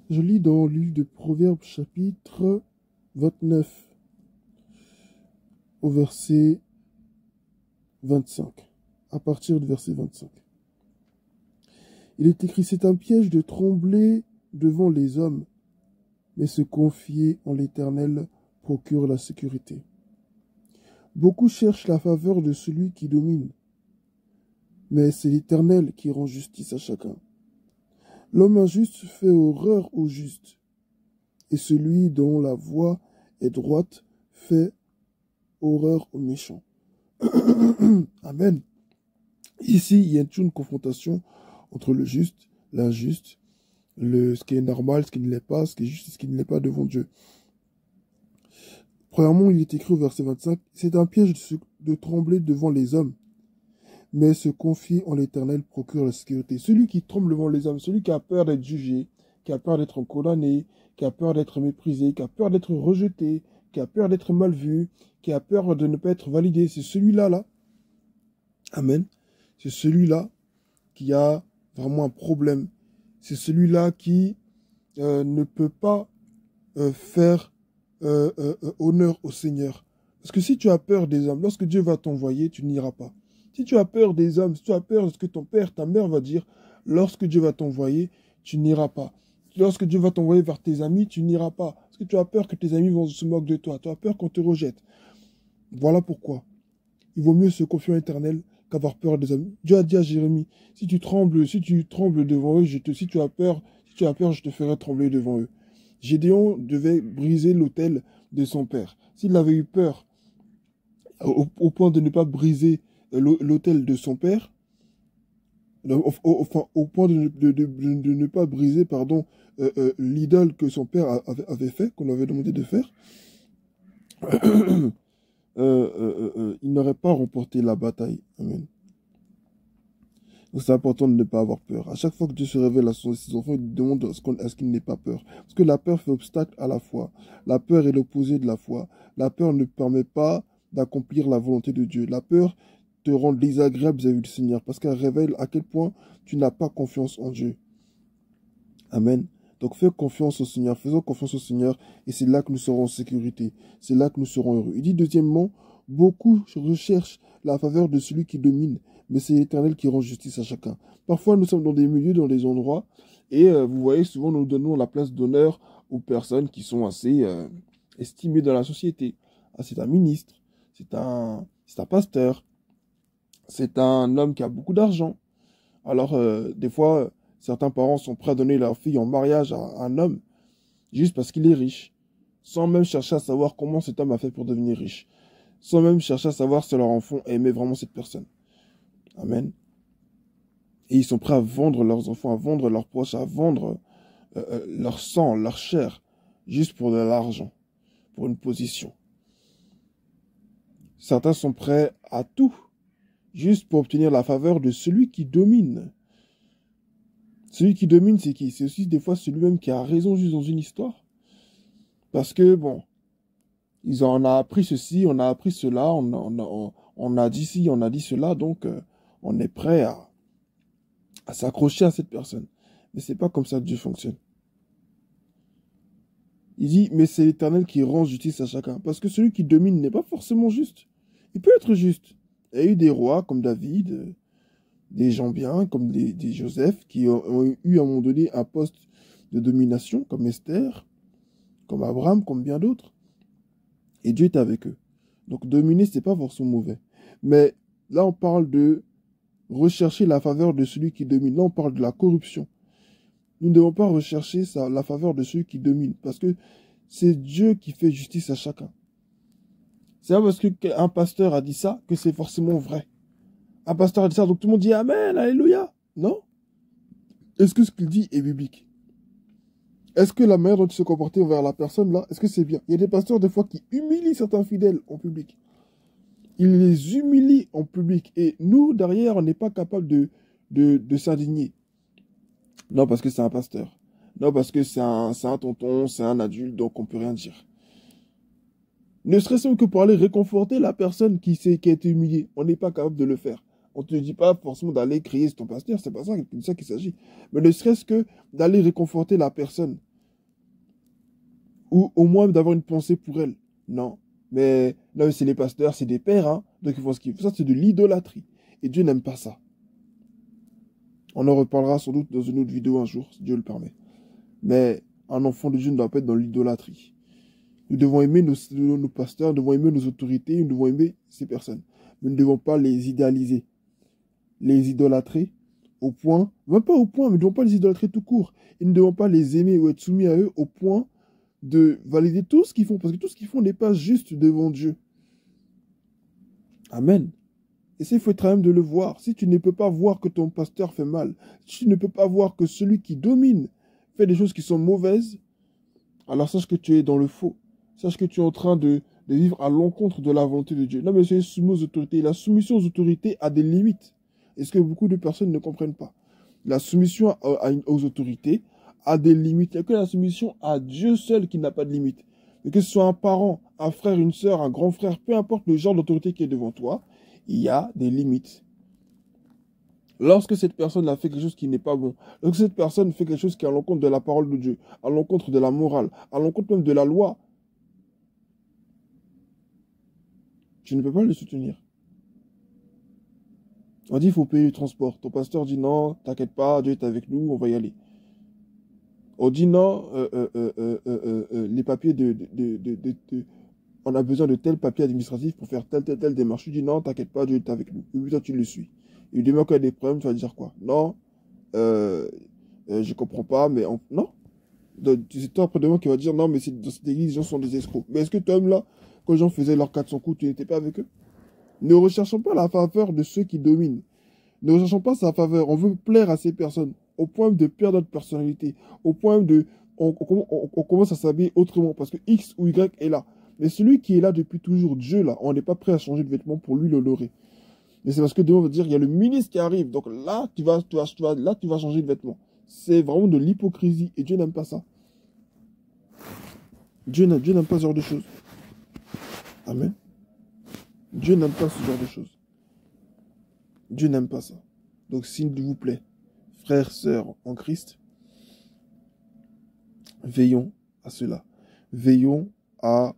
Je lis dans le livre de Proverbes chapitre 29 au verset 25, à partir du verset 25. Il est écrit, c'est un piège de trembler devant les hommes, mais se confier en l'Éternel procure la sécurité. Beaucoup cherchent la faveur de celui qui domine, mais c'est l'Éternel qui rend justice à chacun. L'homme injuste fait horreur au juste, et celui dont la voie est droite fait horreur aux méchants. Amen. Ici, il y a une confrontation entre le juste, l'injuste, ce qui est normal, ce qui ne l'est pas, ce qui est juste, ce qui ne l'est pas devant Dieu. Premièrement, il est écrit au verset 25, c'est un piège de trembler devant les hommes, mais se confier en l'Éternel procure la sécurité. Celui qui tremble devant les hommes, celui qui a peur d'être jugé, qui a peur d'être condamné, qui a peur d'être méprisé, qui a peur d'être rejeté, qui a peur d'être mal vu, qui a peur de ne pas être validé, c'est celui-là, là. Amen. C'est celui-là qui a vraiment un problème. C'est celui-là qui ne peut pas faire honneur au Seigneur. Parce que si tu as peur des hommes, lorsque Dieu va t'envoyer, tu n'iras pas. Si tu as peur des hommes, si tu as peur de ce que ton père, ta mère va dire, lorsque Dieu va t'envoyer, tu n'iras pas. Lorsque Dieu va t'envoyer vers tes amis, tu n'iras pas. Parce que tu as peur que tes amis vont se moquer de toi. Tu as peur qu'on te rejette. Voilà pourquoi. Il vaut mieux se confier en l'Éternel qu'avoir peur des hommes. Dieu a dit à Jérémie, si tu trembles devant eux, si tu as peur, je te ferai trembler devant eux. Gédéon devait briser l'autel de son père. S'il avait eu peur au point de ne pas briser l'autel de son père, enfin, au point de ne pas briser, pardon, l'idole que son père avait fait, qu'on lui avait demandé de faire, il n'aurait pas remporté la bataille. Amen. Donc c'est important de ne pas avoir peur. À chaque fois que Dieu se révèle à ses enfants, il demande à ce qu'il n'ait pas peur. Parce que la peur fait obstacle à la foi. La peur est l'opposé de la foi. La peur ne permet pas d'accomplir la volonté de Dieu. La peur te rend désagréable vis-à-vis du Seigneur. Parce qu'elle révèle à quel point tu n'as pas confiance en Dieu. Amen. Donc fais confiance au Seigneur, faisons confiance au Seigneur, et c'est là que nous serons en sécurité. C'est là que nous serons heureux. Il dit deuxièmement, beaucoup recherchent la faveur de celui qui domine, mais c'est l'Éternel qui rend justice à chacun. Parfois, nous sommes dans des milieux, dans des endroits, et vous voyez, souvent, nous donnons la place d'honneur aux personnes qui sont assez estimées dans la société. Ah, c'est un ministre, c'est un pasteur, c'est un homme qui a beaucoup d'argent. Alors, des fois, certains parents sont prêts à donner leur fille en mariage à un homme, juste parce qu'il est riche, sans même chercher à savoir comment cet homme a fait pour devenir riche, sans même chercher à savoir si leur enfant aimait vraiment cette personne. Amen. Et ils sont prêts à vendre leurs enfants, à vendre leurs proches, à vendre leur sang, leur chair, juste pour de l'argent, pour une position. Certains sont prêts à tout, juste pour obtenir la faveur de celui qui domine. Celui qui domine, c'est qui? C'est aussi des fois celui-même qui a raison juste dans une histoire. Parce que, bon, on a appris ceci, on a appris cela, on a dit ci, on a dit cela, donc on est prêt à s'accrocher à cette personne. Mais c'est pas comme ça que Dieu fonctionne. Il dit, mais c'est l'Éternel qui rend justice à chacun. Parce que celui qui domine n'est pas forcément juste. Il peut être juste. Il y a eu des rois comme David, des gens bien, comme des Joseph, qui ont eu à un moment donné un poste de domination, comme Esther, comme Abraham, comme bien d'autres. Et Dieu est avec eux. Donc dominer, c'est pas forcément mauvais. Mais là, on parle de rechercher la faveur de celui qui domine. Là, on parle de la corruption. Nous ne devons pas rechercher la faveur de celui qui domine, parce que c'est Dieu qui fait justice à chacun. C'est pas parce qu'un pasteur a dit ça que c'est forcément vrai. Un pasteur a dit ça, donc tout le monde dit Amen, Alléluia. Non. Est-ce que ce qu'il dit est biblique? Est-ce que la manière dont il se comportait envers la personne là, est-ce que c'est bien? Il y a des pasteurs des fois qui humilient certains fidèles en public. Ils les humilient en public. Et nous, derrière, on n'est pas capable de s'indigner. Non, parce que c'est un pasteur. Non, parce que c'est un tonton, c'est un adulte, donc on peut rien dire. Ne serait-ce que pour aller réconforter la personne qui a été humiliée. On n'est pas capable de le faire. On ne te dit pas forcément d'aller crier sur ton pasteur, c'est pas ça qu'il s'agit. Mais ne serait-ce que d'aller réconforter la personne ou au moins d'avoir une pensée pour elles. Non. Mais là, c'est les pasteurs, c'est des pères, hein. Donc ils font ce qu'ils font. Ça, c'est de l'idolâtrie. Et Dieu n'aime pas ça. On en reparlera sans doute dans une autre vidéo un jour, si Dieu le permet. Mais un enfant de Dieu ne doit pas être dans l'idolâtrie. Nous devons aimer nos pasteurs, nous devons aimer nos autorités, nous devons aimer ces personnes. Nous ne devons pas les idéaliser, les idolâtrer au point, même pas au point, mais nous ne devons pas les idolâtrer tout court. Et nous ne devons pas les aimer ou être soumis à eux au point de valider tout ce qu'ils font, parce que tout ce qu'ils font n'est pas juste devant Dieu. Amen. Et ça, il faut être à même de le voir. Si tu ne peux pas voir que ton pasteur fait mal, si tu ne peux pas voir que celui qui domine fait des choses qui sont mauvaises, alors sache que tu es dans le faux. Sache que tu es en train de vivre à l'encontre de la volonté de Dieu. Non, mais c'est soumis aux autorités. La soumission aux autorités a des limites. Et ce que beaucoup de personnes ne comprennent pas. La soumission aux autorités a des limites. Il n'y a que la soumission à Dieu seul qui n'a pas de limite. Mais que ce soit un parent, un frère, une sœur, un grand frère, peu importe le genre d'autorité qui est devant toi, il y a des limites. Lorsque cette personne a fait quelque chose qui n'est pas bon, lorsque cette personne fait quelque chose qui est à l'encontre de la parole de Dieu, à l'encontre de la morale, à l'encontre même de la loi, tu ne peux pas le soutenir. On dit il faut payer le transport. Ton pasteur dit non, t'inquiète pas, Dieu est avec nous, on va y aller. On dit non, les papiers on a besoin de tel papier administratif pour faire telle démarche. Tu dis non, t'inquiète pas, Dieu est avec nous. Et puis toi, tu le suis. Et demain, quand il y a des problèmes, tu vas dire quoi? Non, je comprends pas, mais non. C'est toi après-demain qui va dire non, mais dans cette église, les gens sont des escrocs. Mais est-ce que toi, là, quand les gens faisaient leurs 400 coups, tu n'étais pas avec eux? Ne recherchons pas la faveur de ceux qui dominent. Ne recherchons pas sa faveur. On veut plaire à ces personnes au point de perdre notre personnalité, au point de... On commence à s'habiller autrement parce que X ou Y est là. Mais celui qui est là depuis toujours, Dieu là, on n'est pas prêt à changer de vêtements pour lui l'honorer. Mais c'est parce que Dieu va dire, il y a le ministre qui arrive. Donc là, tu vas changer de vêtements. C'est vraiment de l'hypocrisie. Et Dieu n'aime pas ça. Dieu n'aime pas ce genre de choses. Amen. Dieu n'aime pas ce genre de choses. Dieu n'aime pas ça. Donc s'il vous plaît, frères, sœurs en Christ, veillons à cela. Veillons à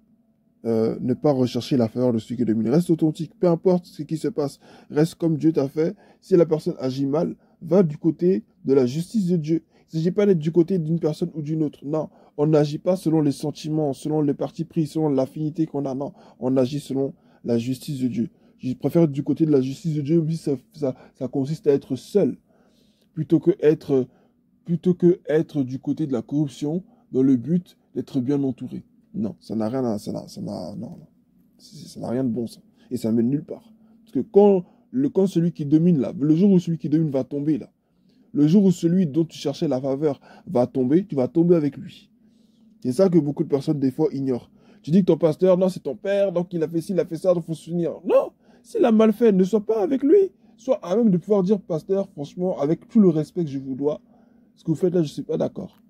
ne pas rechercher la faveur de celui qui domine. Reste authentique, peu importe ce qui se passe. Reste comme Dieu t'a fait. Si la personne agit mal, va du côté de la justice de Dieu. Il ne s'agit pas d'être du côté d'une personne ou d'une autre. Non, on n'agit pas selon les sentiments, selon les partis pris, selon l'affinité qu'on a. Non, on agit selon la justice de Dieu. Je préfère être du côté de la justice de Dieu, même si ça consiste à être seul, plutôt que être du côté de la corruption, dans le but d'être bien entouré. Non, ça n'a rien de bon, ça. Et ça mène nulle part. Parce que quand celui qui domine, là, le jour où celui qui domine va tomber, là, le jour où celui dont tu cherchais la faveur va tomber, tu vas tomber avec lui. C'est ça que beaucoup de personnes, des fois, ignorent. Tu dis que ton pasteur, non, c'est ton père, donc il a fait ci, il a fait ça, donc il faut se souvenir. Non, s'il a mal fait, ne sois pas avec lui. Sois à même de pouvoir dire, pasteur, franchement, avec tout le respect que je vous dois, ce que vous faites là, je ne suis pas d'accord.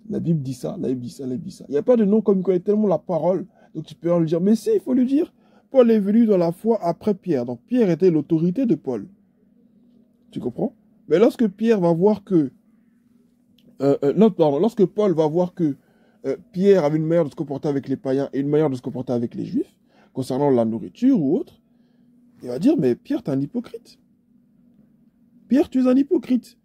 La Bible dit ça, la Bible dit ça, la Bible dit ça. Il n'y a pas de nom comme il connaît tellement la parole, donc tu peux lui dire. Mais si, il faut lui dire. Paul est venu dans la foi après Pierre. Donc Pierre était l'autorité de Paul. Tu comprends? Mais lorsque Pierre va voir que... lorsque Paul va voir que Pierre avait une manière de se comporter avec les païens et une manière de se comporter avec les juifs, concernant la nourriture ou autre, il va dire, mais Pierre, tu es un hypocrite. Pierre, tu es un hypocrite.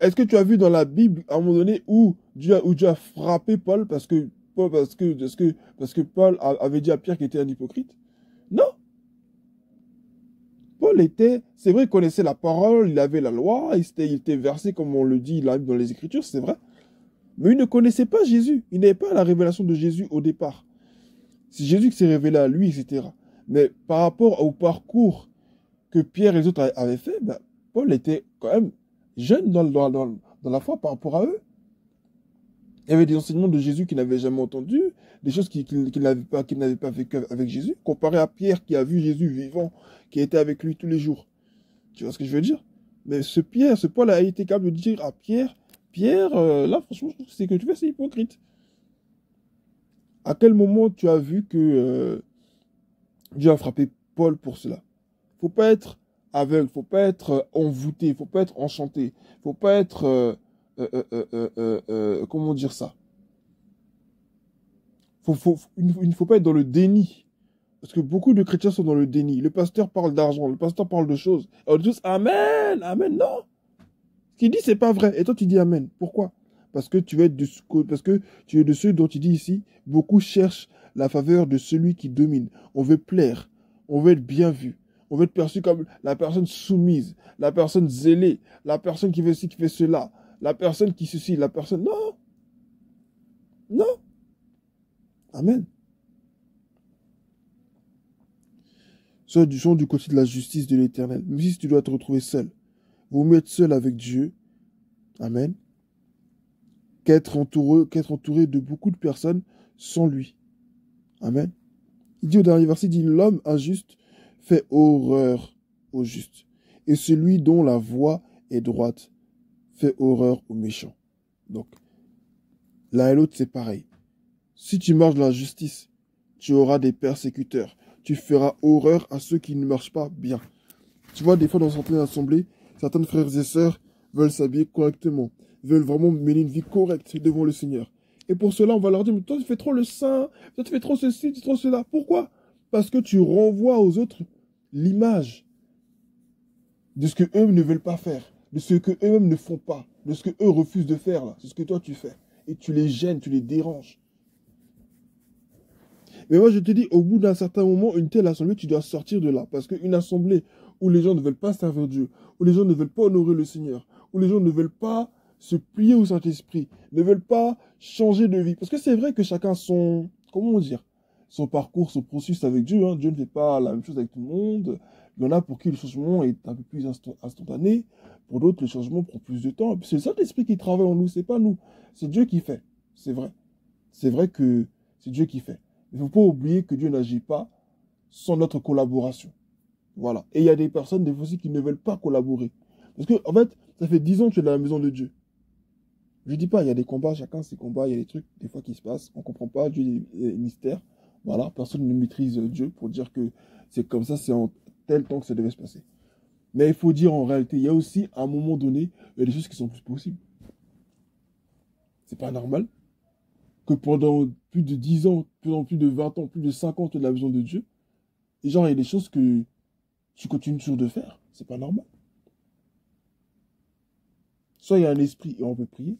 Est-ce que tu as vu dans la Bible, à un moment donné, où Dieu a frappé Paul parce que Paul avait dit à Pierre qu'il était un hypocrite? Non. Paul c'est vrai, il connaissait la parole, il avait la loi, il était versé, comme on le dit dans les Écritures, c'est vrai. Mais il ne connaissait pas Jésus. Il n'avait pas la révélation de Jésus au départ. C'est Jésus qui s'est révélé à lui, etc. Mais par rapport au parcours que Pierre et les autres avaient fait, ben, Paul était quand même jeune dans la foi par rapport à eux. Il y avait des enseignements de Jésus qu'il n'avait jamais entendus, des choses qu'il n'avait pas vécues avec Jésus, comparé à Pierre qui a vu Jésus vivant, qui était avec lui tous les jours. Tu vois ce que je veux dire? Mais ce Paul a été capable de dire à Pierre, là franchement, je trouve que ce que tu fais, c'est hypocrite. À quel moment tu as vu que Dieu a frappé Paul pour cela? Faut pas être aveugle, faut pas être envoûté, faut pas être enchanté, faut pas être comment dire ça? Il ne faut pas être dans le déni. Parce que beaucoup de chrétiens sont dans le déni. Le pasteur parle d'argent, le pasteur parle de choses. On dit tous Amen, Amen. Non. Ce qu'il dit, c'est pas vrai. Et toi, tu dis Amen. Pourquoi? Parce que parce que tu es de ceux dont il dit ici, beaucoup cherchent la faveur de celui qui domine. On veut plaire. On veut être bien vu. On veut être perçu comme la personne soumise, la personne zélée, la personne qui fait ci, qui fait cela, la personne qui ceci, la personne... Non. Non. Amen. Sois du côté de la justice de l'Éternel. Même si tu dois te retrouver seul. Vaut mieux être seul avec Dieu. Amen. Qu'être entouré de beaucoup de personnes sans lui. Amen. Il dit au dernier verset, il dit, l'homme injuste fait horreur au juste. Et celui dont la voie est droite fait horreur au méchant. Donc, l'un et l'autre, c'est pareil. Si tu marches dans la justice, tu auras des persécuteurs. Tu feras horreur à ceux qui ne marchent pas bien. Tu vois, des fois, dans certaines assemblées, certains frères et sœurs veulent s'habiller correctement, veulent vraiment mener une vie correcte devant le Seigneur. Et pour cela, on va leur dire, mais toi, tu fais trop le saint, toi, tu fais trop ceci, tu fais trop cela. Pourquoi? Parce que tu renvoies aux autres l'image de ce que eux ne veulent pas faire, de ce que eux-mêmes ne font pas, de ce que eux refusent de faire, là. C'est ce que toi, tu fais. Et tu les gênes, tu les déranges. Mais moi, je te dis, au bout d'un certain moment, une telle assemblée, tu dois sortir de là. Parce qu'une assemblée où les gens ne veulent pas servir Dieu, où les gens ne veulent pas honorer le Seigneur, où les gens ne veulent pas se plier au Saint-Esprit, ne veulent pas changer de vie. Parce que c'est vrai que chacun son, comment dire, son parcours, son processus avec Dieu. Hein. Dieu ne fait pas la même chose avec tout le monde. Il y en a pour qui le changement est un peu plus instantané. Pour d'autres, le changement prend plus de temps. C'est le Saint-Esprit qui travaille en nous, c'est pas nous. C'est Dieu qui fait. C'est vrai. C'est vrai que c'est Dieu qui fait. Il ne faut pas oublier que Dieu n'agit pas sans notre collaboration. Voilà. Et il y a des personnes, des fois aussi, qui ne veulent pas collaborer. Parce que, en fait, ça fait 10 ans que tu es dans la maison de Dieu. Je ne dis pas, il y a des combats, chacun ses combats, il y a des trucs, des fois, qui se passent. On ne comprend pas, Dieu est mystère. Voilà. Personne ne maîtrise Dieu pour dire que c'est comme ça, c'est en tel temps que ça devait se passer. Mais il faut dire, en réalité, il y a aussi, à un moment donné, il y a des choses qui sont plus possibles. C'est pas normal que pendant plus de 10 ans, pendant plus de 20 ans, plus de 50 ans, tu es de la maison de Dieu. Et genre, il y a des choses que tu continues toujours de faire. C'est pas normal. Soit il y a un esprit et on peut prier.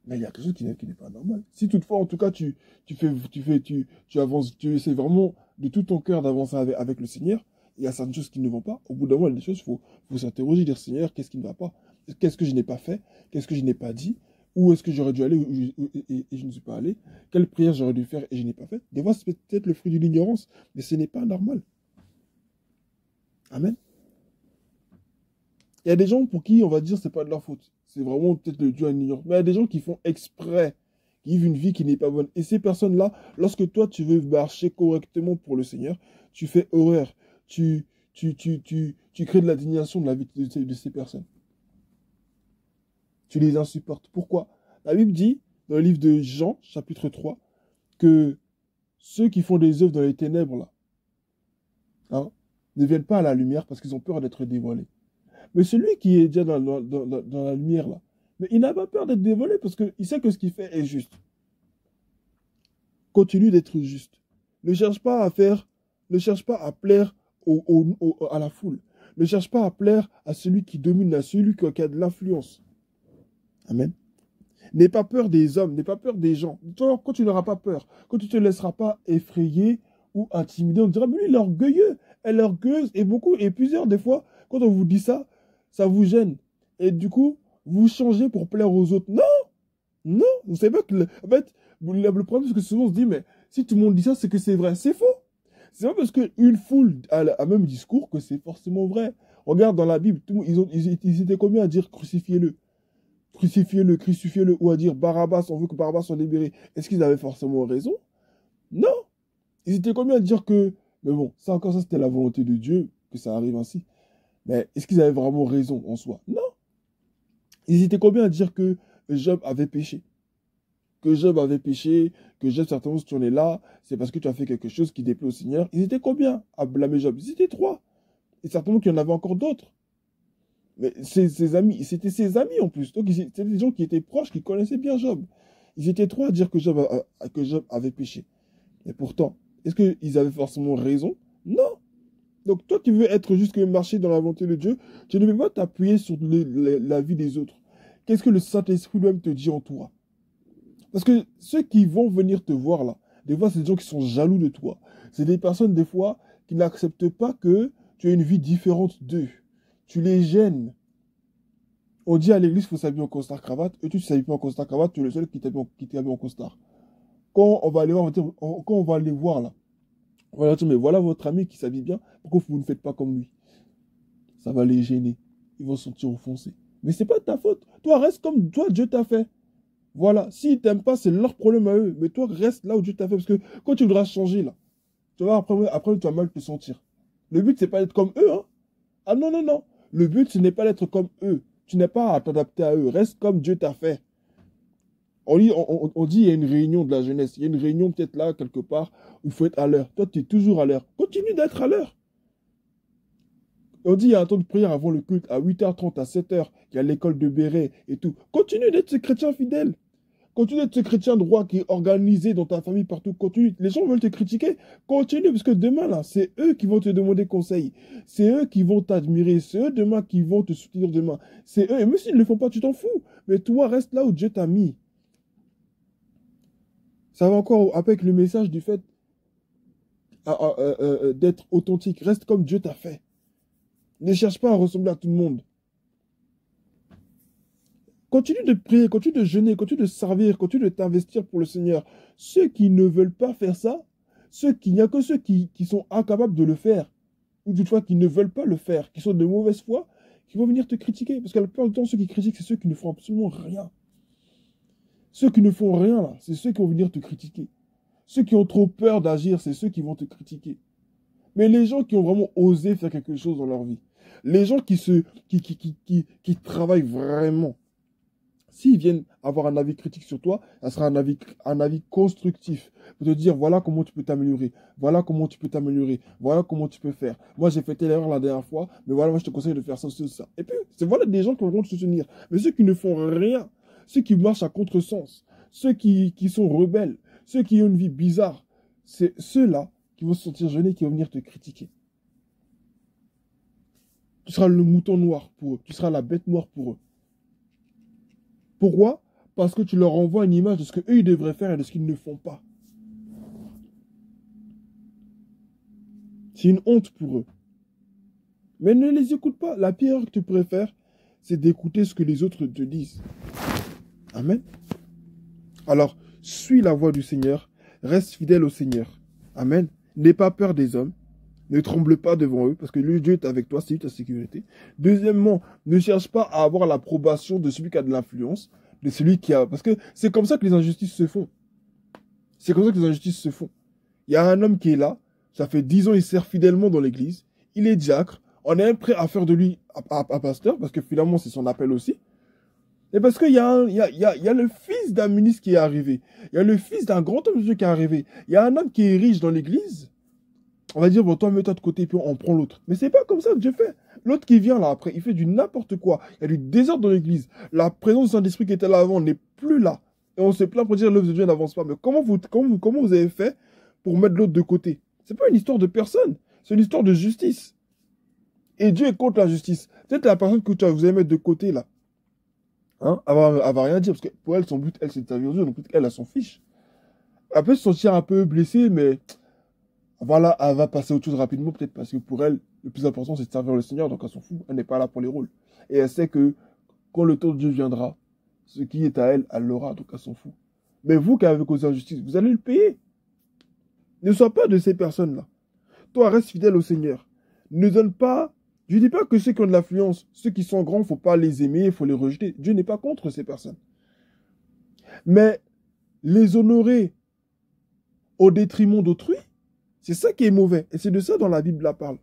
Mais il y a quelque chose qui n'est pas normal. Si toutefois, en tout cas, tu avances, tu essaies vraiment de tout ton cœur d'avancer avec le Seigneur, il y a certaines choses qui ne vont pas. Au bout d'un moment, il y a des choses, faut s'interroger, dire Seigneur, qu'est-ce qui ne va pas? Qu'est-ce que je n'ai pas fait? Qu'est-ce que je n'ai pas dit? Où est-ce que j'aurais dû aller et je ne suis pas allé? Quelle prière j'aurais dû faire et je n'ai pas fait? Des fois, c'est peut-être le fruit de l'ignorance, mais ce n'est pas normal. Amen. Il y a des gens pour qui on va dire c'est pas de leur faute. C'est vraiment peut-être le Dieu à ignorance. Mais il y a des gens qui font exprès, qui vivent une vie qui n'est pas bonne. Et ces personnes-là, lorsque toi tu veux marcher correctement pour le Seigneur, tu fais horreur. Tu crées de l'indignation de la vie de ces personnes. Tu les insupportes. Pourquoi? La Bible dit, dans le livre de Jean, chapitre 3, que ceux qui font des œuvres dans les ténèbres, là, hein, ne viennent pas à la lumière parce qu'ils ont peur d'être dévoilés. Mais celui qui est déjà dans la lumière, là, mais il n'a pas peur d'être dévoilé parce qu'il sait que ce qu'il fait est juste. Continue d'être juste. Ne cherche pas à plaire à la foule. Ne cherche pas à plaire à celui qui domine, à celui qui a de l'influence. Amen. N'aie pas peur des hommes, n'aie pas peur des gens. Quand tu n'auras pas peur, quand tu ne te laisseras pas effrayer ou intimider, on te dira, mais lui, il est orgueilleux, elle est orgueilleuse, et plusieurs, des fois, quand on vous dit ça, ça vous gêne. Et du coup, vous changez pour plaire aux autres. Non, non, vous savez pas que, en fait, le problème, c'est que souvent on se dit, mais si tout le monde dit ça, c'est que c'est vrai. C'est faux. C'est pas parce qu'une foule a le même discours que c'est forcément vrai. Regarde dans la Bible, ils étaient combien à dire crucifiez-le? Crucifiez-le, crucifiez-le, ou à dire Barabbas, on veut que Barabbas soit libéré. Est-ce qu'ils avaient forcément raison? Non. Ils étaient combien à dire que, mais bon, ça encore, ça c'était la volonté de Dieu, que ça arrive ainsi. Mais est-ce qu'ils avaient vraiment raison en soi? Non. Ils étaient combien à dire que Job avait péché? Que Job avait péché, que Job certainement si tu en es là, c'est parce que tu as fait quelque chose qui déplaît au Seigneur. Ils étaient combien à blâmer Job? Ils étaient 3. Et certainement qu'il y en avait encore d'autres. Mais ses amis, c'était ses amis en plus. Donc c'était des gens qui étaient proches, qui connaissaient bien Job. Ils étaient trois à dire que Job avait péché. Et pourtant, est-ce qu'ils avaient forcément raison? Non. Donc toi qui veux être juste que marcher dans la volonté de Dieu, tu ne peux pas t'appuyer sur la vie des autres. Qu'est-ce que le Saint-Esprit lui-même te dit en toi? Parce que ceux qui vont venir te voir là, des fois c'est des gens qui sont jaloux de toi. C'est des personnes des fois qui n'acceptent pas que tu as une vie différente d'eux. Tu les gênes. On dit à l'église qu'il faut s'habiller en costard-cravate, et tu ne s'habilles pas en costard-cravate, tu es le seul qui t'habille en costard. Quand on va aller voir, quand on va aller voir là, on va leur dire, mais voilà votre ami qui s'habille bien, pourquoi vous ne faites pas comme lui? Ça va les gêner. Ils vont se sentir offensés. Mais c'est pas de ta faute. Toi, reste comme toi, Dieu t'a fait. Voilà. S'ils t'aiment pas, c'est leur problème à eux. Mais toi, reste là où Dieu t'a fait. Parce que quand tu voudras changer là, tu vas après tu vas mal te sentir. Le but, c'est pas d'être comme eux, hein. Ah non, non, non. Le but, ce n'est pas d'être comme eux. Tu n'es pas à t'adapter à eux. Reste comme Dieu t'a fait. On dit il y a une réunion de la jeunesse. Il y a une réunion peut-être là, quelque part, où il faut être à l'heure. Toi, tu es toujours à l'heure. Continue d'être à l'heure. On dit il y a un temps de prière avant le culte, à 8h30, à 7h. Il y a l'école de Béret et tout. Continue d'être ce chrétien fidèle. Continue d'être ce chrétien droit qui est organisé dans ta famille partout. Continue. Les gens veulent te critiquer. Continue, parce que demain, là, c'est eux qui vont te demander conseil. C'est eux qui vont t'admirer. C'est eux demain qui vont te soutenir demain. C'est eux. Et même s'ils ne le font pas, tu t'en fous. Mais toi, reste là où Dieu t'a mis. Ça va encore avec le message du fait d'être authentique. Reste comme Dieu t'a fait. Ne cherche pas à ressembler à tout le monde. Continue de prier, continue de jeûner, continue de servir, continue de t'investir pour le Seigneur. Ceux qui ne veulent pas faire ça, il n'y a que ceux qui sont incapables de le faire, ou toutefois qui ne veulent pas le faire, qui sont de mauvaise foi, qui vont venir te critiquer. Parce que la plupart du temps, ceux qui critiquent, c'est ceux qui ne font absolument rien. Ceux qui ne font rien, là, c'est ceux qui vont venir te critiquer. Ceux qui ont trop peur d'agir, c'est ceux qui vont te critiquer. Mais les gens qui ont vraiment osé faire quelque chose dans leur vie, les gens qui travaillent vraiment, s'ils viennent avoir un avis critique sur toi, ça sera un avis constructif. Pour te dire, voilà comment tu peux t'améliorer. Voilà comment tu peux t'améliorer. Voilà comment tu peux faire. Moi, j'ai fait telle erreur la dernière fois, mais voilà, moi, je te conseille de faire ça, ça, ça. Et puis, c'est voilà des gens qui vont te soutenir. Mais ceux qui ne font rien, ceux qui marchent à contresens, ceux qui sont rebelles, ceux qui ont une vie bizarre, c'est ceux-là qui vont se sentir gênés, qui vont venir te critiquer. Tu seras le mouton noir pour eux. Tu seras la bête noire pour eux. Pourquoi? Parce que tu leur envoies une image de ce qu'eux, ils devraient faire et de ce qu'ils ne font pas. C'est une honte pour eux. Mais ne les écoute pas. La pire erreur que tu pourrais faire, c'est d'écouter ce que les autres te disent. Amen. Alors, suis la voie du Seigneur. Reste fidèle au Seigneur. Amen. N'aie pas peur des hommes. Ne tremble pas devant eux, parce que le Dieu est avec toi, c'est lui ta sécurité. Deuxièmement, ne cherche pas à avoir l'approbation de celui qui a de l'influence, de celui qui a... Parce que c'est comme ça que les injustices se font. C'est comme ça que les injustices se font. Il y a un homme qui est là, ça fait 10 ans, il sert fidèlement dans l'église, il est diacre, on est même prêt à faire de lui un pasteur, parce que finalement, c'est son appel aussi. Et parce qu'il y a le fils d'un ministre qui est arrivé. Il y a le fils d'un grand homme de Dieu qui est arrivé. Il y a un homme qui est riche dans l'église. On va dire, bon, toi, mets-toi de côté, puis on prend l'autre. Mais c'est pas comme ça que Dieu fait. L'autre qui vient là, après, il fait du n'importe quoi. Il y a du désordre dans l'église. La présence du Saint-Esprit qui était là avant n'est plus là. Et on se plaint pour dire, l'œuvre de Dieu n'avance pas. Mais comment vous avez fait pour mettre l'autre de côté? C'est pas une histoire de personne. C'est une histoire de justice. Et Dieu est contre la justice. Peut-être la personne que vous allez mettre de côté, là, hein, elle va rien dire. Parce que pour elle, son but, elle, c'est de servir Dieu. Donc, elle a son fiche. Elle peut se sentir un peu blessée, mais... Voilà, elle va passer autre chose rapidement, peut-être parce que pour elle, le plus important, c'est de servir le Seigneur, donc elle s'en fout, elle n'est pas là pour les rôles. Et elle sait que quand le temps de Dieu viendra, ce qui est à elle, elle l'aura, donc elle s'en fout. Mais vous qui avez causé injustice, vous allez le payer. Ne sois pas de ces personnes-là. Toi, reste fidèle au Seigneur. Ne donne pas... Je ne dis pas que ceux qui ont de l'influence, ceux qui sont grands, il ne faut pas les aimer, il faut les rejeter. Dieu n'est pas contre ces personnes. Mais les honorer au détriment d'autrui, c'est ça qui est mauvais. Et c'est de ça dont la Bible la parle.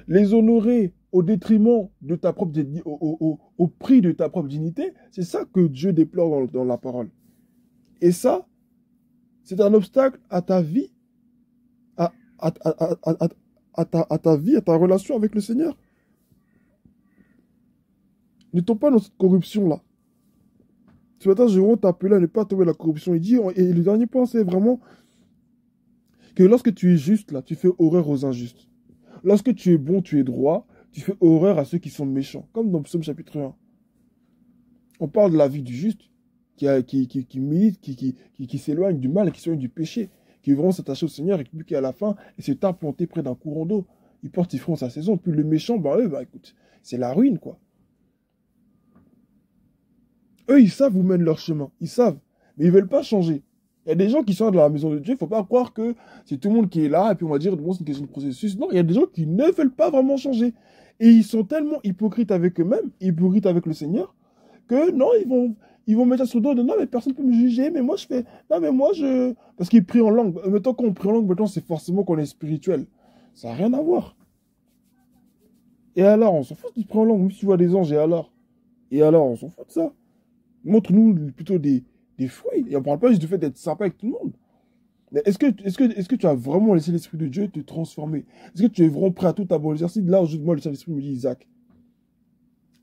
Les honorer au détriment de ta propre au prix de ta propre dignité, c'est ça que Dieu déplore dans la parole. Et ça, c'est un obstacle à ta vie, à ta vie, à ta relation avec le Seigneur. Ne tombe pas dans cette corruption-là. Ce matin, je veux t'appeler à ne pas tomber dans la corruption. Il dit, et le dernier point, c'est vraiment que lorsque tu es juste, là, tu fais horreur aux injustes. Lorsque tu es bon, tu es droit, tu fais horreur à ceux qui sont méchants. Comme dans Psaume chapitre 1. On parle de la vie du juste, qui milite, qui s'éloigne du mal, qui s'éloigne du péché, qui vont s'attacher au Seigneur et qui à la fin, et se tape planté près d'un courant d'eau. Ils portent, ils feront sa saison. Puis le méchant, eux, écoute, c'est la ruine, quoi. Eux, ils savent où mène leur chemin. Ils savent. Mais ils veulent pas changer. Il y a des gens qui sont dans la maison de Dieu. Il faut pas croire que c'est tout le monde qui est là et puis on va dire, bon, c'est une question de processus. Non, il y a des gens qui ne veulent pas vraiment changer. Et ils sont tellement hypocrites avec eux-mêmes, hypocrites avec le Seigneur, que non, ils vont mettre ça sur le dos de non, mais personne ne peut me juger, mais moi je fais. Non, mais moi je. Parce qu'ils prient en langue. Maintenant qu'on prie en langue, maintenant c'est forcément qu'on est spirituel. Ça n'a rien à voir. Et alors, on s'en fout de prier en langue, même si tu vois des anges, et alors, on s'en fout de ça. Montre-nous plutôt des fruits. Et on ne parle pas juste du fait d'être sympa avec tout le monde. Mais est-ce que tu as vraiment laissé l'Esprit de Dieu te transformer? Est-ce que tu es vraiment prêt à tout abolir? Si là, aujourd'hui, moi, le Saint-Esprit me dit, Isaac,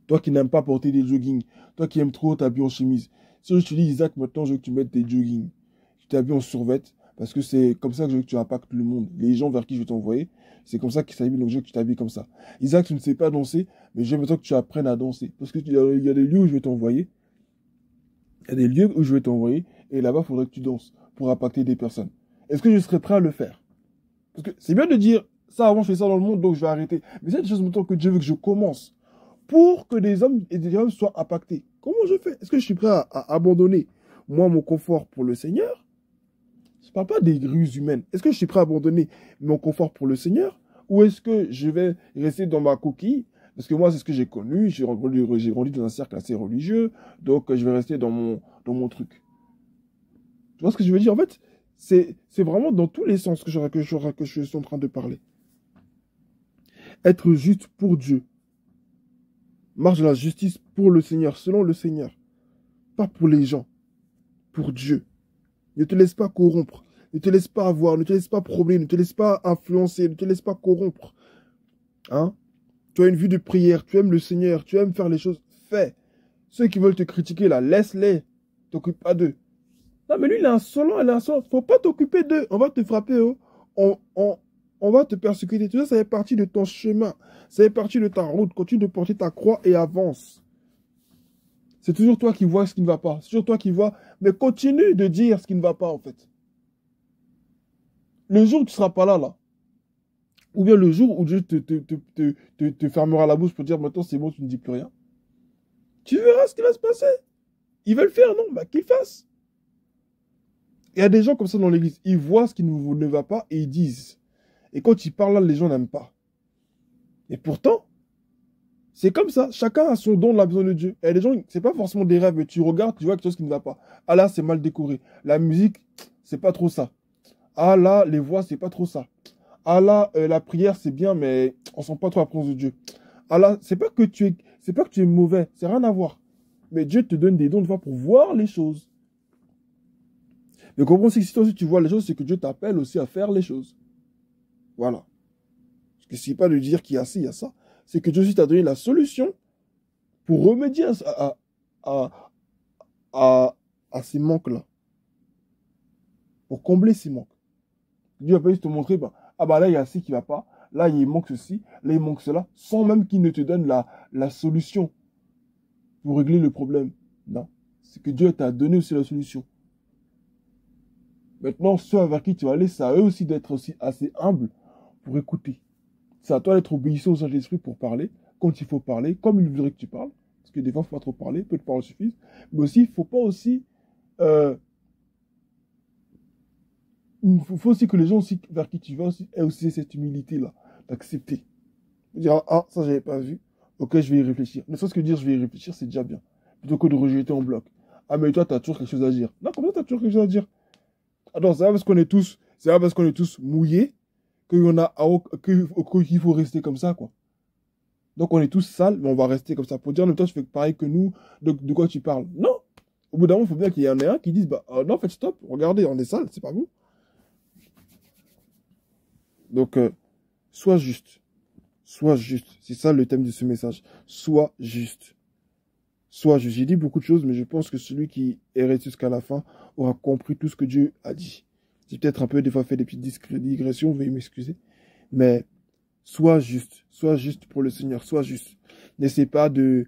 toi qui n'aimes pas porter des joggings, toi qui aimes trop t'habiller en chemise, si je te dis, Isaac, maintenant, je veux que tu mettes tes joggings, tu t'habilles en survêt, parce que c'est comme ça que je veux que tu impactes le monde. Les gens vers qui je vais t'envoyer, c'est comme ça qu'ils s'habillent, donc je veux que tu t'habilles comme ça. Isaac, tu ne sais pas danser, mais je veux maintenant que tu apprennes à danser. Parce qu'il y a des lieux où je vais t'envoyer, il y a des lieux où je vais t'envoyer, et là-bas, il faudrait que tu danses pour impacter des personnes. Est-ce que je serais prêt à le faire? Parce que c'est bien de dire, ça avant je fais ça dans le monde, donc je vais arrêter. Mais c'est des choses maintenant que Dieu veut que je commence pour que des hommes et des femmes soient impactés. Comment je fais? Est-ce que je suis prêt à abandonner, moi, mon confort pour le Seigneur? Je ne parle pas des ruses humaines. Est-ce que je suis prêt à abandonner mon confort pour le Seigneur? Ou est-ce que je vais rester dans ma coquille? Parce que moi, c'est ce que j'ai connu. J'ai grandi dans un cercle assez religieux. Donc, je vais rester dans mon truc. Tu vois ce que je veux dire? En fait, c'est vraiment dans tous les sens que je suis en train de parler. Être juste pour Dieu. Marche de la justice pour le Seigneur, selon le Seigneur. Pas pour les gens. Pour Dieu. Ne te laisse pas corrompre. Ne te laisse pas avoir. Ne te laisse pas promener. Ne te laisse pas influencer. Ne te laisse pas corrompre. Hein? Tu as une vie de prière. Tu aimes le Seigneur. Tu aimes faire les choses. Fais. Ceux qui veulent te critiquer là, laisse-les. T'occupe pas d'eux. Non, mais lui, il est insolent, il est insolent. Faut pas t'occuper d'eux. On va te frapper, oh. On va te persécuter. Tout ça, ça fait partie de ton chemin. Ça fait partie de ta route. Continue de porter ta croix et avance. C'est toujours toi qui vois ce qui ne va pas. C'est toujours toi qui vois. Mais continue de dire ce qui ne va pas, en fait. Le jour où tu ne seras pas là, ou bien le jour où Dieu te fermera la bouche pour dire maintenant c'est bon, tu ne dis plus rien, tu verras ce qui va se passer. Ils veulent faire, non? Bah, qu'ils fassent. Il y a des gens comme ça dans l'église. Ils voient ce qui ne va pas et ils disent. Et quand ils parlent là, les gens n'aiment pas. Et pourtant, c'est comme ça. Chacun a son don de la besoin de Dieu. Et les gens, c'est pas forcément des rêves, mais tu regardes, tu vois quelque chose qui ne va pas. Ah là, c'est mal décoré. La musique, c'est pas trop ça. Ah là, les voix, c'est pas trop ça. Ah là, la prière, c'est bien, mais on sent pas trop la présence de Dieu. Ah là, c'est pas que tu es mauvais. C'est rien à voir. Mais Dieu te donne des dons de foi pour voir les choses. Mais comprends aussi que si toi aussi tu vois les choses, c'est que Dieu t'appelle aussi à faire les choses. Voilà. Parce que c'est pas de dire qu'il y a ci, il y a ça. C'est que Dieu aussi t'a donné la solution pour remédier à ces manques-là. Pour combler ces manques. Dieu va pas juste te montrer, bah là, il y a ci qui va pas. Là, il manque ceci. Là, il manque cela. Sans même qu'il ne te donne la solution pour régler le problème. Non. C'est que Dieu t'a donné aussi la solution. Maintenant, ceux vers qui tu vas aller, c'est à eux aussi d'être aussi assez humbles pour écouter. C'est à toi d'être obéissant au Saint-Esprit pour parler, quand il faut parler, comme il voudrait que tu parles. Parce que des fois, il ne faut pas trop parler, peu de paroles suffisent. Mais aussi, il ne faut pas aussi... il faut aussi que les gens aussi, vers qui tu vas aussi, aient aussi cette humilité-là, d'accepter. Dire, ah, ça, je n'avais pas vu. Ok, je vais y réfléchir. Ne serait-ce que dire, je vais y réfléchir, c'est déjà bien. Plutôt que de rejeter en bloc. Ah, mais toi, tu as toujours quelque chose à dire. Non, comment tu as toujours quelque chose à dire? Attends, c'est pas parce qu'on est tous mouillés qu'il faut rester comme ça, quoi. Donc on est tous sales, mais on va rester comme ça. Pour dire, non, toi, tu fais pareil que nous, de quoi tu parles? Non. Au bout d'un moment, il faut bien qu'il y en ait un qui dise, non, en fait, stop, regardez, on est sale, c'est pas vous. Donc, sois juste. Sois juste. C'est ça le thème de ce message. Sois juste. Sois juste. J'ai dit beaucoup de choses, mais je pense que celui qui est resté jusqu'à la fin aura compris tout ce que Dieu a dit. J'ai peut-être un peu des fois fait des petites digressions, veuillez m'excuser. Mais sois juste pour le Seigneur, sois juste. N'essaie pas de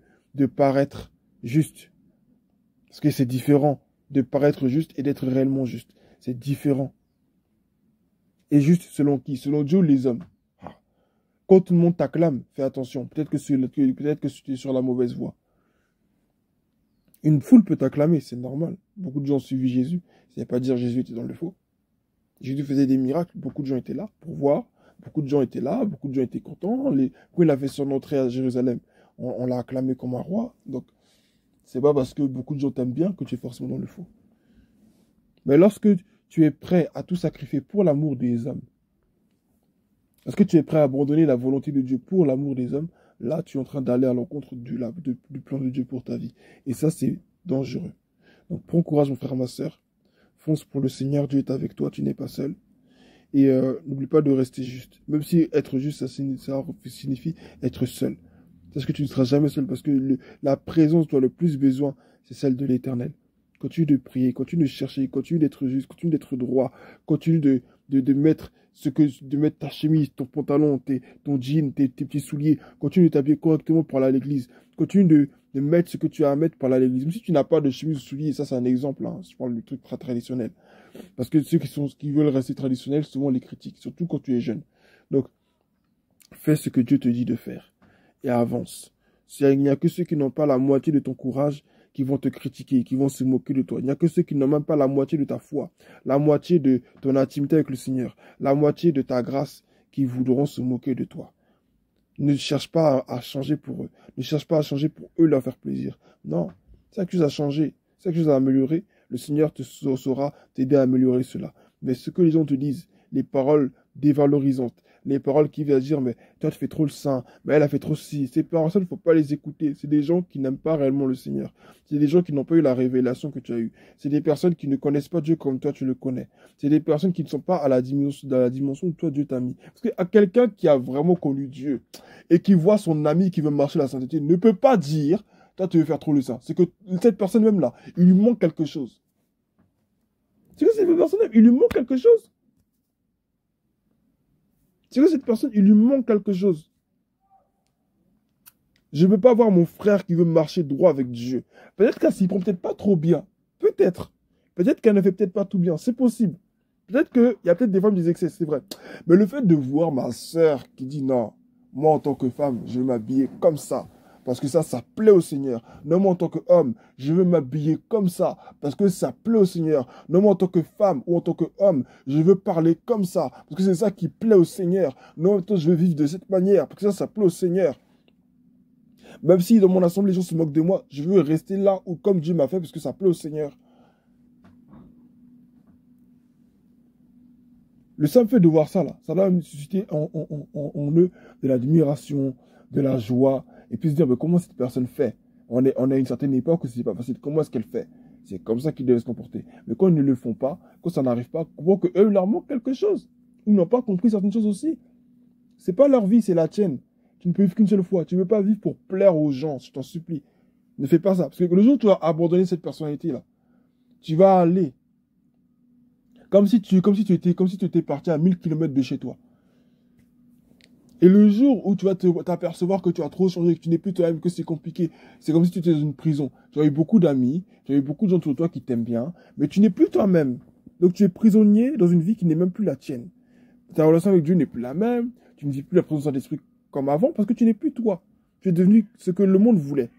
paraître juste. Parce que c'est différent de paraître juste et d'être réellement juste. C'est différent. Et juste selon qui? Selon Dieu ou les hommes? Ah. Quand tout le monde t'acclame, fais attention. Peut-être que tu es sur la mauvaise voie. Une foule peut t'acclamer, c'est normal. Beaucoup de gens ont suivi Jésus. Ça ne veut pas dire que Jésus était dans le faux. Jésus faisait des miracles. Beaucoup de gens étaient là pour voir. Beaucoup de gens étaient là. Beaucoup de gens étaient contents. Quand il a fait son entrée à Jérusalem, on l'a acclamé comme un roi. Donc, c'est pas parce que beaucoup de gens t'aiment bien que tu es forcément dans le faux. Mais lorsque tu es prêt à tout sacrifier pour l'amour des hommes, est-ce que tu es prêt à abandonner la volonté de Dieu pour l'amour des hommes? Là, tu es en train d'aller à l'encontre du plan de Dieu pour ta vie. Et ça, c'est dangereux. Donc, prends courage, mon frère, ma soeur. Fonce pour le Seigneur. Dieu est avec toi. Tu n'es pas seul. Et n'oublie pas de rester juste. Même si être juste, ça signifie être seul. Parce que tu ne seras jamais seul. Parce que la présence dont tu as le plus besoin, c'est celle de l'Éternel. Continue de prier, continue de chercher, continue d'être juste, continue d'être droit, continue de mettre ta chemise, ton pantalon, ton jean, tes petits souliers, continue de t'habiller correctement pour aller à l'église, continue de mettre ce que tu as à mettre pour aller à l'église. Même si tu n'as pas de chemise ou souliers, ça c'est un exemple, hein, je parle du truc très traditionnel. Parce que ceux qui veulent rester traditionnels, souvent les critiquent, surtout quand tu es jeune. Donc, fais ce que Dieu te dit de faire et avance. Il n'y a que ceux qui n'ont pas la moitié de ton courage qui vont te critiquer, qui vont se moquer de toi. Il n'y a que ceux qui n'ont même pas la moitié de ta foi, la moitié de ton intimité avec le Seigneur, la moitié de ta grâce qui voudront se moquer de toi. Ne cherche pas à changer pour eux. Ne cherche pas à changer pour eux leur faire plaisir. Non, c'est quelque chose à changer, c'est quelque chose à améliorer. Le Seigneur saura t'aider à améliorer cela. Mais ce que les gens te disent, les paroles dévalorisantes, les paroles qui viennent dire, mais toi, tu fais trop le saint, mais elle a fait trop ci. Ces paroles, il ne faut pas les écouter. C'est des gens qui n'aiment pas réellement le Seigneur. C'est des gens qui n'ont pas eu la révélation que tu as eue. C'est des personnes qui ne connaissent pas Dieu comme toi, tu le connais. C'est des personnes qui ne sont pas à la dimension où toi, Dieu t'a mis. Parce qu'à quelqu'un qui a vraiment connu Dieu et qui voit son ami qui veut marcher la sainteté ne peut pas dire, toi, tu veux faire trop le saint. C'est que cette personne même là, il lui manque quelque chose. C'est que cette personne, il lui manque quelque chose. C'est que cette personne, il lui manque quelque chose. Je ne peux pas voir mon frère qui veut marcher droit avec Dieu. Peut-être qu'elle s'y prend peut-être pas trop bien. Peut-être. Peut-être qu'elle ne fait peut-être pas tout bien. C'est possible. Peut-être qu'il y a peut-être des femmes qui disent que c'est vrai. Mais le fait de voir ma sœur qui dit non, moi en tant que femme, je vais m'habiller comme ça. Parce que ça plaît au Seigneur. Non, moi en tant qu'homme, je veux m'habiller comme ça. Parce que ça plaît au Seigneur. Non, moi en tant que femme ou en tant qu'homme, je veux parler comme ça. Parce que c'est ça qui plaît au Seigneur. Non, je veux vivre de cette manière. Parce que ça plaît au Seigneur. Même si dans mon assemblée, les gens se moquent de moi, je veux rester là où comme Dieu m'a fait parce que ça plaît au Seigneur. Le simple fait de voir ça, là, ça va me susciter en eux de l'admiration, de la joie, et puis se dire, mais comment cette personne fait? On est à une certaine époque où c'est pas facile. Comment est-ce qu'elle fait? C'est comme ça qu'ils doivent se comporter. Mais quand ils ne le font pas, quand ça n'arrive pas, comprends qu'eux, il leur manque quelque chose. Ils n'ont pas compris certaines choses aussi. C'est pas leur vie, c'est la tienne. Tu ne peux vivre qu'une seule fois. Tu ne peux pas vivre pour plaire aux gens, je t'en supplie. Ne fais pas ça. Parce que le jour où tu vas abandonner cette personnalité-là, tu vas aller comme si tu étais parti à 1000 km de chez toi. Et le jour où tu vas t'apercevoir que tu as trop changé, que tu n'es plus toi-même, que c'est compliqué, c'est comme si tu étais dans une prison. Tu as eu beaucoup d'amis, tu as eu beaucoup de gens autour de toi qui t'aiment bien, mais tu n'es plus toi-même. Donc tu es prisonnier dans une vie qui n'est même plus la tienne. Ta relation avec Dieu n'est plus la même, tu ne vis plus la présence d'esprit comme avant, parce que tu n'es plus toi. Tu es devenu ce que le monde voulait.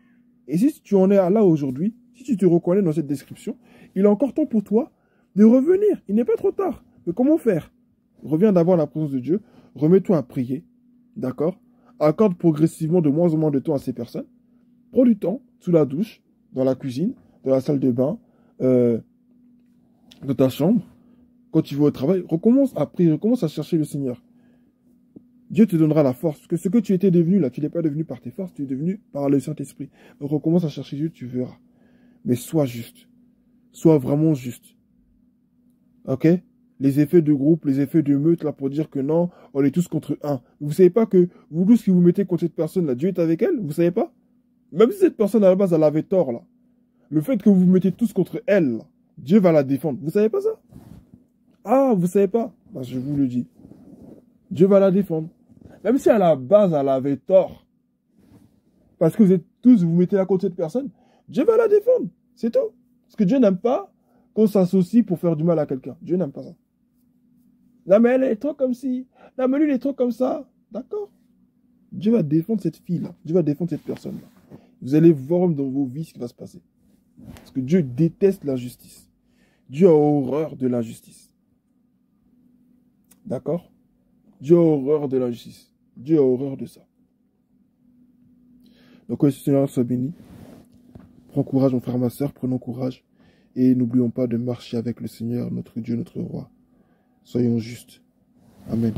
Et si tu en es là aujourd'hui, si tu te reconnais dans cette description, il est encore temps pour toi de revenir. Il n'est pas trop tard. Mais comment faire? Reviens d'abord à la présence de Dieu. Remets-toi à prier. D'accord? Accorde progressivement de moins en moins de temps à ces personnes. Prends du temps sous la douche, dans la cuisine, dans la salle de bain, dans ta chambre. Quand tu vas au travail, recommence à prier, recommence à chercher le Seigneur. Dieu te donnera la force. Parce que ce que tu étais devenu là, tu n'es pas devenu par tes forces, tu es devenu par le Saint-Esprit. Donc recommence à chercher Dieu, tu verras. Mais sois juste. Sois vraiment juste. Ok? Les effets de groupe, les effets de meute, là, pour dire que non, on est tous contre un. Vous savez pas que vous tous qui vous mettez contre cette personne-là, Dieu est avec elle? Vous savez pas? Même si cette personne, à la base, elle avait tort, là. Le fait que vous vous mettez tous contre elle, là, Dieu va la défendre. Vous savez pas ça? Ah, vous savez pas? Bah, je vous le dis. Dieu va la défendre. Même si à la base, elle avait tort. Parce que vous êtes tous, vous mettez à côté de cette personne. Dieu va la défendre. C'est tout. Parce que Dieu n'aime pas qu'on s'associe pour faire du mal à quelqu'un. Dieu n'aime pas ça. Non, mais elle est trop comme ci. Non, mais lui, il est trop comme ça. D'accord? Dieu va défendre cette fille-là. Dieu va défendre cette personne-là. Vous allez voir dans vos vies ce qui va se passer. Parce que Dieu déteste l'injustice. Dieu a horreur de l'injustice. D'accord? Dieu a horreur de l'injustice. Dieu a horreur de ça. Donc, que le Seigneur soit béni. Prends courage, mon frère, ma soeur. Prenons courage. Et n'oublions pas de marcher avec le Seigneur, notre Dieu, notre roi. Soyons justes. Amen.